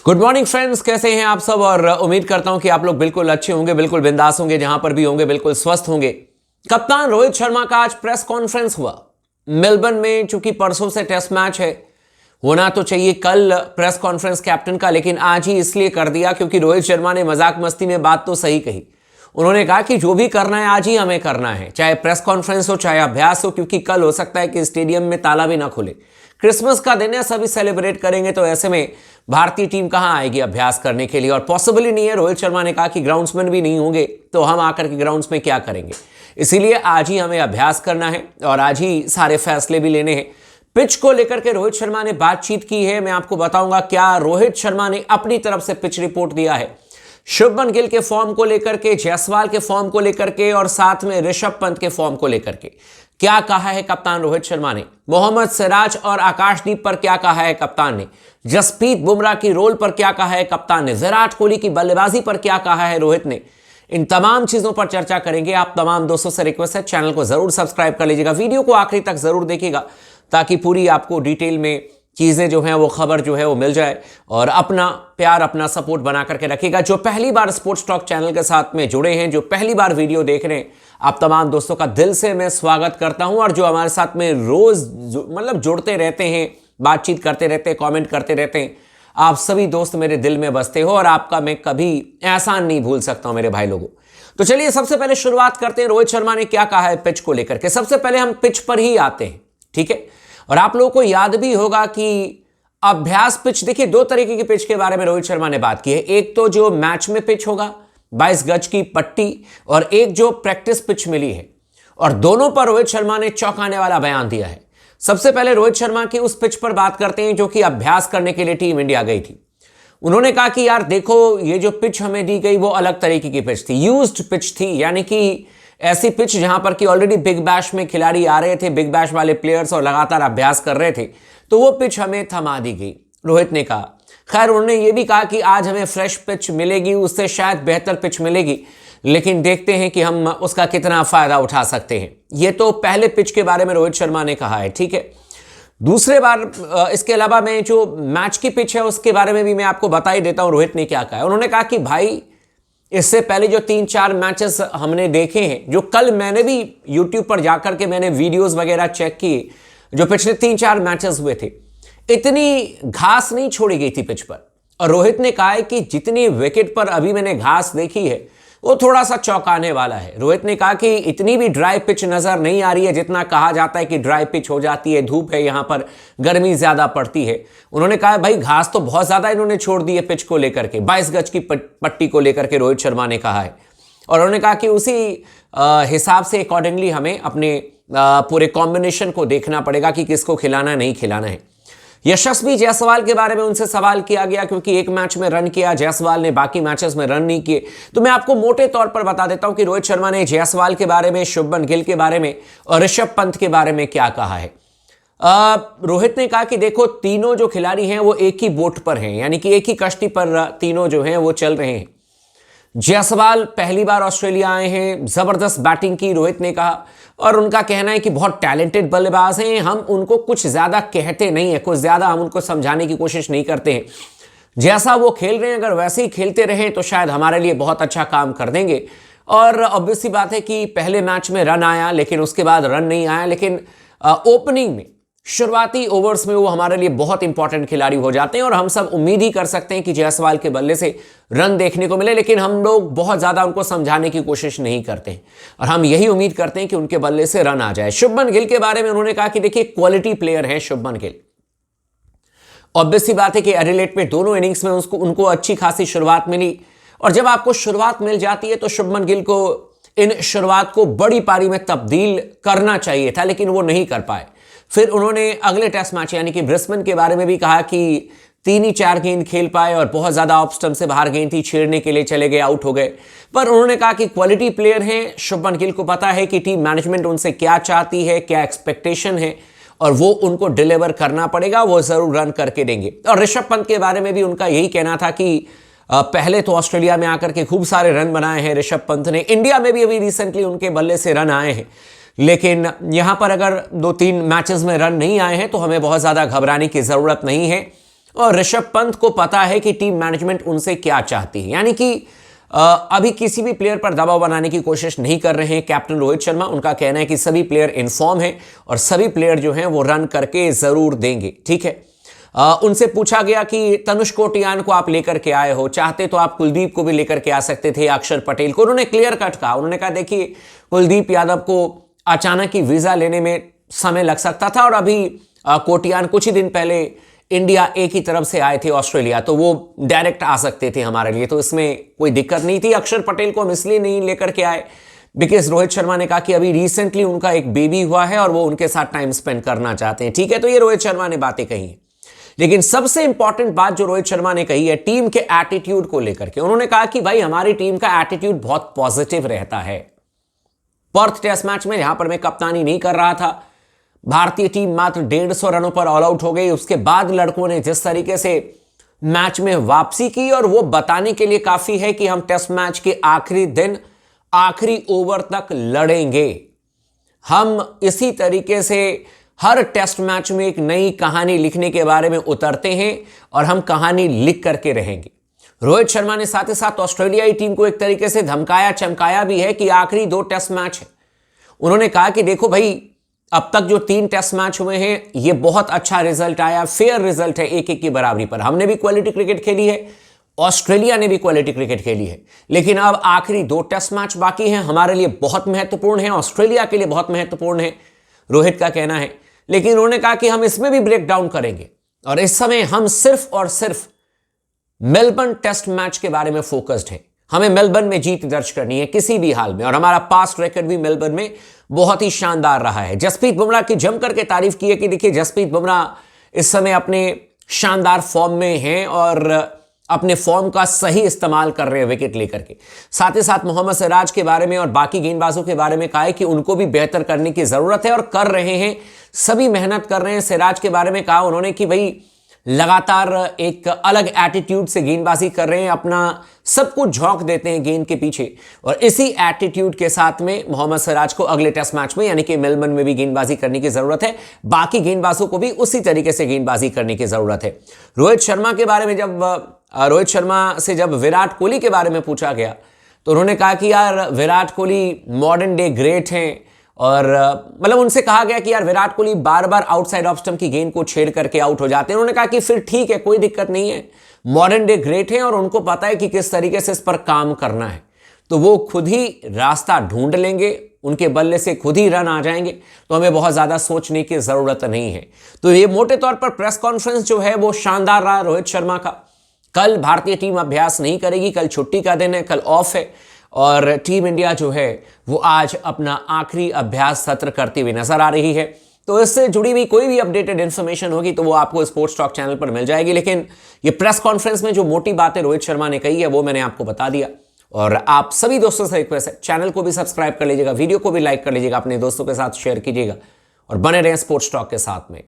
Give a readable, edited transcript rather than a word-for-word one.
Good morning friends, कैसे हैं आप सब। और उम्मीद करता हूं कि आप लोग बिल्कुल अच्छे होंगे, बिल्कुल बिंदास होंगे, जहां पर भी होंगे बिल्कुल स्वस्थ होंगे। कप्तान रोहित शर्मा का आज प्रेस कॉन्फ्रेंस हुआ मेलबर्न में। चूंकि परसों से टेस्ट मैच है, होना तो चाहिए कल प्रेस कॉन्फ्रेंस कैप्टन का, लेकिन आज ही इसलिए कर दिया क्योंकि रोहित शर्मा ने मजाक मस्ती में बात तो सही कही। उन्होंने कहा कि जो भी करना है आज ही हमें करना है, चाहे प्रेस कॉन्फ्रेंस हो चाहे अभ्यास हो, क्योंकि कल हो सकता है कि स्टेडियम में ताला भी ना खुले। क्रिसमस का दिन है, सभी सेलिब्रेट करेंगे, तो ऐसे में भारतीय टीम कहां आएगी अभ्यास करने के लिए। और पॉसिबल ही नहीं है। रोहित शर्मा ने कहा कि ग्राउंड्समैन भी नहीं होंगे तो हम आकर के ग्राउंड्स में क्या करेंगे। इसीलिए आज ही हमें अभ्यास करना है और आज ही सारे फैसले भी लेने हैं। पिच को लेकर के रोहित शर्मा ने बातचीत की है। मैं आपको बताऊंगा क्या रोहित शर्मा ने अपनी तरफ से पिच रिपोर्ट दिया है, शुभमन गिल के फॉर्म को लेकर के, जायसवाल के फॉर्म को लेकर के, और साथ में ऋषभ पंत के फॉर्म को लेकर के क्या कहा है कप्तान रोहित शर्मा ने। मोहम्मद सिराज और आकाशदीप पर क्या कहा है कप्तान ने। जसप्रीत बुमराह की रोल पर क्या कहा है कप्तान ने। विराट कोहली की बल्लेबाजी पर क्या कहा है रोहित ने। इन तमाम चीजों पर चर्चा करेंगे। आप तमाम दोस्तों से रिक्वेस्ट है, चैनल को जरूर सब्सक्राइब कर लीजिएगा, वीडियो को आखिरी तक जरूर देखिएगा ताकि पूरी आपको डिटेल में चीजें जो हैं वो खबर जो है वो मिल जाए। और अपना प्यार, अपना सपोर्ट बना करके रखिएगा। जो पहली बार स्पोर्ट्स टॉक चैनल के साथ में जुड़े हैं, जो पहली बार वीडियो देख रहे हैं, आप तमाम दोस्तों का दिल से मैं स्वागत करता हूं। और जो हमारे साथ में रोज मतलब जुड़ते रहते हैं, बातचीत करते रहते हैं, कमेंट करते रहते हैं, आप सभी दोस्त मेरे दिल में बसते हो और आपका मैं कभी एहसान नहीं भूल सकता हूं मेरे भाई लोगों। तो चलिए सबसे पहले शुरुआत करते हैं रोहित शर्मा ने क्या कहा है पिच को लेकर के। सबसे पहले हम पिच पर ही आते हैं, ठीक है। और आप लोगों को याद भी होगा कि अभ्यास पिच, देखिए दो तरीके की पिच के बारे में रोहित शर्मा ने बात की है। एक तो जो मैच में पिच होगा 22 गज की पट्टी, और एक जो प्रैक्टिस पिच मिली है, और दोनों पर रोहित शर्मा ने चौंकाने वाला बयान दिया है। सबसे पहले रोहित शर्मा की उस पिच पर बात करते हैं जो कि अभ्यास करने के लिए टीम इंडिया गई थी। उन्होंने कहा कि यार देखो, ये जो पिच हमें दी गई वो अलग तरीके की पिच थी, यूज्ड पिच थी, यानी कि ऐसी पिच जहां पर कि ऑलरेडी बिग बैश में खिलाड़ी आ रहे थे, बिग बैश वाले प्लेयर्स, और लगातार अभ्यास कर रहे थे, तो वो पिच हमें थमा दी गई, रोहित ने कहा। खैर उन्होंने ये भी कहा कि आज हमें फ्रेश पिच मिलेगी, उससे शायद बेहतर पिच मिलेगी, लेकिन देखते हैं कि हम उसका कितना फायदा उठा सकते हैं। ये तो पहले पिच के बारे में रोहित शर्मा ने कहा है, ठीक है। दूसरे बार इसके अलावा मैं जो मैच की पिच है उसके बारे में भी मैं आपको बता ही देता हूं रोहित ने क्या कहा है। उन्होंने कहा कि भाई इससे पहले जो 3-4 मैचेस हमने देखे हैं, जो कल मैंने भी यूट्यूब पर जाकर के मैंने वीडियोस वगैरह चेक किए, जो पिछले 3-4 मैचेस हुए थे, इतनी घास नहीं छोड़ी गई थी पिच पर। और रोहित ने कहा है कि जितनी विकेट पर अभी मैंने घास देखी है वो थोड़ा सा चौंकाने वाला है। रोहित ने कहा कि इतनी भी ड्राई पिच नजर नहीं आ रही है जितना कहा जाता है कि ड्राई पिच हो जाती है, धूप है, यहां पर गर्मी ज्यादा पड़ती है। उन्होंने कहा भाई घास तो बहुत ज्यादा इन्होंने छोड़ दी है पिच को लेकर के, 22 गज की पट्टी को लेकर के रोहित शर्मा ने कहा है। और उन्होंने कहा कि उसी हिसाब से अकॉर्डिंगली हमें अपने पूरे कॉम्बिनेशन को देखना पड़ेगा कि किसको खिलाना नहीं खिलाना है। यशस्वी जायसवाल के बारे में उनसे सवाल किया गया क्योंकि एक मैच में रन किया जायसवाल ने, बाकी मैचेस में रन नहीं किए। तो मैं आपको मोटे तौर पर बता देता हूं कि रोहित शर्मा ने जायसवाल के बारे में, शुभमन गिल के बारे में और ऋषभ पंत के बारे में क्या कहा है। रोहित ने कहा कि देखो तीनों जो खिलाड़ी हैं वो एक ही बोट पर हैं, यानी कि एक ही कश्ती पर तीनों जो हैं वो चल रहे हैं। जायसवाल पहली बार ऑस्ट्रेलिया आए हैं, जबरदस्त बैटिंग की रोहित ने कहा, और उनका कहना है कि बहुत टैलेंटेड बल्लेबाज हैं। हम उनको कुछ ज्यादा कहते नहीं है, कुछ ज्यादा हम उनको समझाने की कोशिश नहीं करते हैं। जैसा वो खेल रहे हैं अगर वैसे ही खेलते रहें तो शायद हमारे लिए बहुत अच्छा काम कर देंगे। और ऑब्वियस सी बात है कि पहले मैच में रन आया लेकिन उसके बाद रन नहीं आया, लेकिन ओपनिंग में, शुरुआती ओवर्स में वो हमारे लिए बहुत इंपॉर्टेंट खिलाड़ी हो जाते हैं। और हम सब उम्मीद ही कर सकते हैं कि जायसवाल के बल्ले से रन देखने को मिले, लेकिन हम लोग बहुत ज्यादा उनको समझाने की कोशिश नहीं करते हैं और हम यही उम्मीद करते हैं कि उनके बल्ले से रन आ जाए। शुभमन गिल के बारे में उन्होंने कहा कि देखिए क्वालिटी प्लेयर है शुभमन गिल। ऑब्वियस सी बात है कि एडिलेड में दोनों इनिंग्स में उनको अच्छी खासी शुरुआत मिली, और जब आपको शुरुआत मिल जाती है तो शुभमन गिल को इन शुरुआत को बड़ी पारी में तब्दील करना चाहिए था, लेकिन वो नहीं कर पाए। फिर उन्होंने अगले टेस्ट मैच यानी कि ब्रिस्बेन के बारे में भी कहा कि 3 ही 4 गेंद खेल पाए और बहुत ज्यादा ऑफ स्टंप से बाहर गेंद थी, छेड़ने के लिए चले गए, आउट हो गए। पर उन्होंने कहा कि क्वालिटी प्लेयर हैं, शुभमन गिल को पता है कि टीम मैनेजमेंट उनसे क्या चाहती है, क्या एक्सपेक्टेशन है, और वो उनको डिलीवर करना पड़ेगा, वो जरूर रन करके देंगे। और ऋषभ पंत के बारे में भी उनका यही कहना था कि पहले तो ऑस्ट्रेलिया में आकर के खूब सारे रन बनाए हैं ऋषभ पंत ने, इंडिया में भी अभी रिसेंटली उनके बल्ले से रन आए हैं, लेकिन यहां पर अगर 2-3 मैचेस में रन नहीं आए हैं तो हमें बहुत ज्यादा घबराने की जरूरत नहीं है। और ऋषभ पंत को पता है कि टीम मैनेजमेंट उनसे क्या चाहती है, यानी कि अभी किसी भी प्लेयर पर दबाव बनाने की कोशिश नहीं कर रहे हैं कैप्टन रोहित शर्मा। उनका कहना है कि सभी प्लेयर इनफॉर्म हैं और सभी प्लेयर जो हैं वो रन करके जरूर देंगे, ठीक है। उनसे पूछा गया कि तनुष कोटियान को आप लेकर के आए हो, चाहते तो आप कुलदीप को भी लेकर के आ सकते थे, अक्षर पटेल को। उन्होंने क्लियर कट कहा, उन्होंने कहा देखिए कुलदीप यादव को अचानक ही वीजा लेने में समय लग सकता था और अभी कोटियान कुछ ही दिन पहले इंडिया ए की तरफ से आए थे ऑस्ट्रेलिया, तो वो डायरेक्ट आ सकते थे हमारे लिए, तो इसमें कोई दिक्कत नहीं थी। अक्षर पटेल को हम इसलिए नहीं लेकर के आए बिकॉज रोहित शर्मा ने कहा कि अभी रिसेंटली उनका एक बेबी हुआ है और वो उनके साथ टाइम स्पेंड करना चाहते हैं, ठीक है। तो ये रोहित शर्मा ने बातें कही हैं, लेकिन सबसे इंपॉर्टेंट बात जो रोहित शर्मा ने कही है टीम के एटीट्यूड को लेकर के। उन्होंने कहा कि भाई हमारी टीम का एटीट्यूड बहुत पॉजिटिव रहता है। पर्थ टेस्ट मैच में जहां पर मैं कप्तानी नहीं कर रहा था, भारतीय टीम मात्र 150 रनों पर ऑल आउट हो गई। उसके बाद लड़कों ने जिस तरीके से मैच में वापसी की, और वो बताने के लिए काफी है कि हम टेस्ट मैच के आखिरी दिन आखिरी ओवर तक लड़ेंगे। हम इसी तरीके से हर टेस्ट मैच में एक नई कहानी लिखने के बारे में उतरते हैं और हम कहानी लिख करके रहेंगे। रोहित शर्मा ने साथ ही साथ ऑस्ट्रेलियाई टीम को एक तरीके से धमकाया चमकाया भी है कि आखिरी 2 टेस्ट मैच है। उन्होंने कहा कि देखो भाई, अब तक जो 3 टेस्ट मैच हुए हैं ये बहुत अच्छा रिजल्ट आया, फेयर रिजल्ट है 1-1 की बराबरी पर। हमने भी क्वालिटी क्रिकेट खेली है, ऑस्ट्रेलिया ने भी क्वालिटी क्रिकेट खेली है, लेकिन अब आखिरी 2 टेस्ट मैच बाकी हैं, हमारे लिए बहुत महत्वपूर्ण है, ऑस्ट्रेलिया के लिए बहुत महत्वपूर्ण है, रोहित का कहना है। लेकिन उन्होंने कहा कि हम इसमें भी ब्रेक डाउन करेंगे और इस समय हम सिर्फ और सिर्फ मेलबर्न टेस्ट मैच के बारे में फोकस्ड है। हमें मेलबर्न में जीत दर्ज करनी है किसी भी हाल में, और हमारा पास्ट रिकॉर्ड भी मेलबर्न में बहुत ही शानदार रहा है। जसप्रीत बुमराह की जमकर के तारीफ की है कि देखिए जसप्रीत बुमराह इस समय अपने शानदार फॉर्म में हैं और अपने फॉर्म का सही इस्तेमाल कर रहे हैं विकेट लेकर के। साथ ही साथ मोहम्मद सिराज के बारे में और बाकी गेंदबाजों के बारे में कहा है कि उनको भी बेहतर करने की जरूरत है और कर रहे हैं, सभी मेहनत कर रहे हैं। सिराज के बारे में कहा उन्होंने कि भाई लगातार एक अलग एटीट्यूड से गेंदबाजी कर रहे हैं, अपना सब कुछ झोंक देते हैं गेंद के पीछे, और इसी एटीट्यूड के साथ में मोहम्मद सिराज को अगले टेस्ट मैच में यानी कि मेलबर्न में भी गेंदबाजी करने की जरूरत है। बाकी गेंदबाजों को भी उसी तरीके से गेंदबाजी करने की जरूरत है। रोहित शर्मा के बारे में रोहित शर्मा से जब विराट कोहली के बारे में पूछा गया तो उन्होंने कहा कि यार Virat Kohli modern day great हैं, और मतलब उनसे कहा गया कि यार विराट कोहली बार बार आउटसाइड ऑफ स्टंप की गेंद को छेड़ करके आउट हो जाते हैं। उन्होंने कहा कि फिर ठीक है, कोई दिक्कत नहीं है, मॉडर्न डे ग्रेट हैं और उनको पता है कि किस तरीके से इस पर काम करना है, तो वो खुद ही रास्ता ढूंढ लेंगे, उनके बल्ले से खुद ही रन आ जाएंगे, तो हमें बहुत ज्यादा सोचने की जरूरत नहीं है। तो ये मोटे तौर पर प्रेस कॉन्फ्रेंस जो है वो शानदार रहा रोहित शर्मा का। कल भारतीय टीम अभ्यास नहीं करेगी, कल छुट्टी का दिन है, कल ऑफ है, और टीम इंडिया जो है वो आज अपना आखिरी अभ्यास सत्र करती हुई नजर आ रही है। तो इससे जुड़ी हुई कोई भी अपडेटेड इन्फॉर्मेशन होगी तो वो आपको स्पोर्ट्स टॉक चैनल पर मिल जाएगी, लेकिन ये प्रेस कॉन्फ्रेंस में जो मोटी बातें रोहित शर्मा ने कही है वो मैंने आपको बता दिया। और आप सभी दोस्तों से रिक्वेस्ट है, चैनल को भी सब्सक्राइब कर लीजिएगा, वीडियो को भी लाइक कर लीजिएगा, अपने दोस्तों के साथ शेयर कीजिएगा और बने रहें स्पोर्ट्स टॉक के साथ में।